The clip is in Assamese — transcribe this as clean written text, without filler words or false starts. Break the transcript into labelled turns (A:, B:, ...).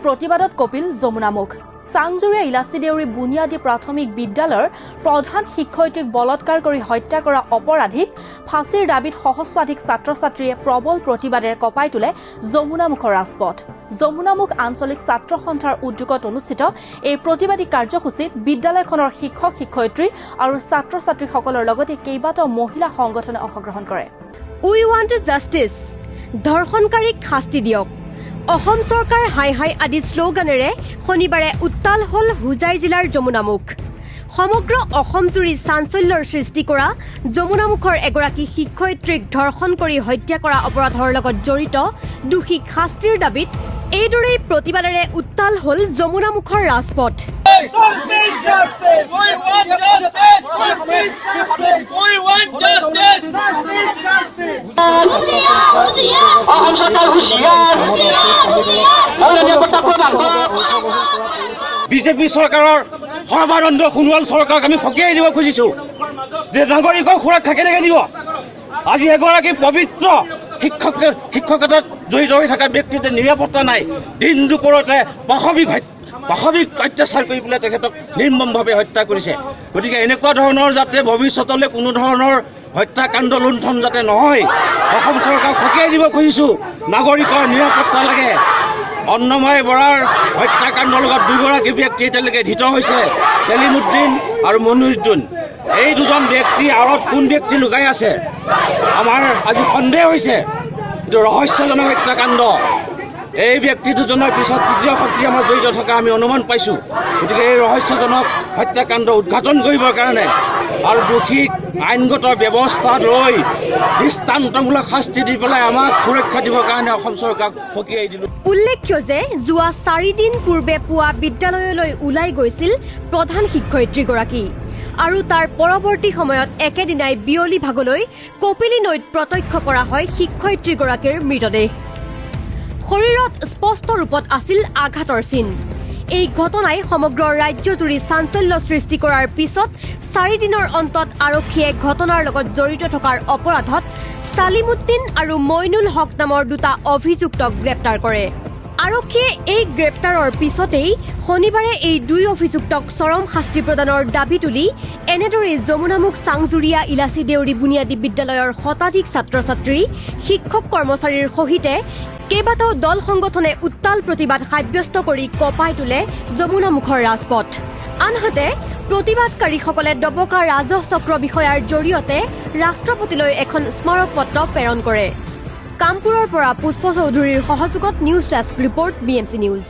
A: প্ৰতিবাদত কপিল যমুনামুখ চাংজুৰিয়া ইলাচি দেউৰী বুনিয়াদী প্ৰাথমিক বিদ্যালয়ৰ প্ৰধান শিক্ষয়িত্ৰীক বলৎকাৰ কৰি হত্যা কৰা অপৰাধীক ফাঁচীৰ দাবীত সহস্ৰাধিক ছাত্ৰ-ছাত্ৰীয়ে প্ৰবল প্ৰতিবাদেৰে কঁপাই তোলে যমুনামুখৰ ৰাজপথ। যমুনামুখ আঞ্চলিক ছাত্ৰ সন্থাৰ উদ্যোগত অনুষ্ঠিত এই প্ৰতিবাদী কাৰ্যসূচীত বিদ্যালয়খনৰ শিক্ষক শিক্ষয়িত্ৰী আৰু ছাত্ৰ-ছাত্ৰীসকলৰ লগতে কেইবাটাও মহিলা সংগঠনে অংশগ্ৰহণ কৰে।
B: উই ৱান্ট জাষ্টিছ, ধৰ্ষণকাৰীক শাস্তি দিয়ক। অসম চৰকাৰ হাই হাই আদি শ্লোগানেৰে শনিবাৰে উত্তাল হল হুজাই জিলাৰ যমুনামুখ। সমগ্ৰ অসমজুৰি চাঞ্চল্যৰ সৃষ্টি কৰা যমুনামুখৰ এগৰাকী শিক্ষয়িত্ৰীক ধৰ্ষণ কৰি হত্যা কৰা অপৰাধৰ লগত জড়িত দোষীক শাস্তিৰ দাবীত এইদৰেই প্ৰতিবাদেৰে উত্তাল হল যমুনামুখৰ ৰাজপথ।
C: বিজেপি চৰকাৰৰ সৰ্বানন্দ সোণোৱাল চৰকাৰক আমি সকীয়াই দিব খুজিছো যে নাগৰিকক সুৰক্ষা কেনেকৈ দিব। আজি এগৰাকী পবিত্ৰ শিক্ষকতাত জড়িত হৈ থকা ব্যক্তিতে নিৰাপত্তা নাই। দিন দুপৰতে পাশবিক অত্যাচাৰ কৰি পেলাই তেখেতক নিৰ্মমভাৱে হত্যা কৰিছে। গতিকে এনেকুৱা ধৰণৰ যাতে ভৱিষ্যতলৈ কোনো ধৰণৰ হত্যাকাণ্ড লুণ্ঠন যাতে নহয়, অসম চৰকাৰক সকীয়াই দিব খুজিছো। নাগৰিকৰ নিৰাপত্তা লাগে। অন্নময় বৰাৰ হত্যাকাণ্ডৰ লগত দুগৰাকী ব্যক্তি এতিয়ালৈকে ধৃত হৈছে, চেলিমুদ্দিন আৰু মনিৰুদ্দিন। এই দুজন ব্যক্তি আঁৰত কোন ব্যক্তি লুকাই আছে আমাৰ আজি সন্দেহ হৈছে। এইটো ৰহস্যজনক হত্যাকাণ্ড। এই ব্যক্তি দুজনৰ পিছত তৃতীয় শক্তি আমাৰ জড়িত থকা আমি অনুমান পাইছোঁ। গতিকে এই ৰহস্যজনক হত্যাকাণ্ড উদঘাটন কৰিবৰ কাৰণে আৰু দোষীক আইনগত ব্যৱস্থা লৈ দৃষ্টান্তমূলক শাস্তি দি পেলাই আমাক সুৰক্ষা দিবৰ কাৰণে অসম চৰকাৰক সকীয়াই দিলোঁ।
B: উল্লেখ্য যে যোৱা 4 দিন পূৰ্বে পুৱা বিদ্যালয়লৈ ওলাই গৈছিল প্ৰধান শিক্ষয়িত্ৰীগৰাকী আৰু তাৰ পৰৱৰ্তী সময়ত একেদিনাই বিয়লি ভাগলৈ কপিলী নৈত প্ৰত্যক্ষ কৰা হয় শিক্ষয়িত্ৰীগৰাকীৰ মৃতদেহ। শৰীৰত স্পষ্ট ৰূপত আছিল আঘাতৰ চিন। এই ঘটনাই সমগ্ৰ ৰাজ্যজুৰি চাঞ্চল্য সৃষ্টি কৰাৰ পিছত 4 দিনৰ অন্তত আৰক্ষীয়ে ঘটনাৰ লগত জড়িত থকাৰ অপৰাধত চালিমুদ্দিন আৰু মইনুল হক নামৰ দুটা অভিযুক্তক গ্ৰেপ্তাৰ কৰে। আৰক্ষীয়ে এই গ্ৰেপ্তাৰৰ পিছতেই শনিবাৰে এই দুই অভিযুক্তক চৰম শাস্তি প্ৰদানৰ দাবী তুলি এনেদৰে যমুনামুখ চাংজুৰিয়া ইলাচি দেউৰী বুনিয়াদী বিদ্যালয়ৰ শতাধিক ছাত্ৰ-ছাত্ৰী, শিক্ষক কৰ্মচাৰীৰ সহিতে কেইবাটাও দল সংগঠনে উত্তাল প্ৰতিবাদ সাব্যস্ত কৰি কঁপাই তোলে যমুনামুখৰ ৰাজপথ। আনহাতে প্ৰতিবাদকাৰীসকলে দবকা ৰাজহ চক্ৰ বিষয়াৰ জৰিয়তে ৰাষ্ট্ৰপতিলৈ এখন স্মাৰক পত্ৰ প্ৰেৰণ কৰে। কামপুৰৰ পৰা পুষ্প চৌধুৰীৰ সহযোগত news desk report BMC news.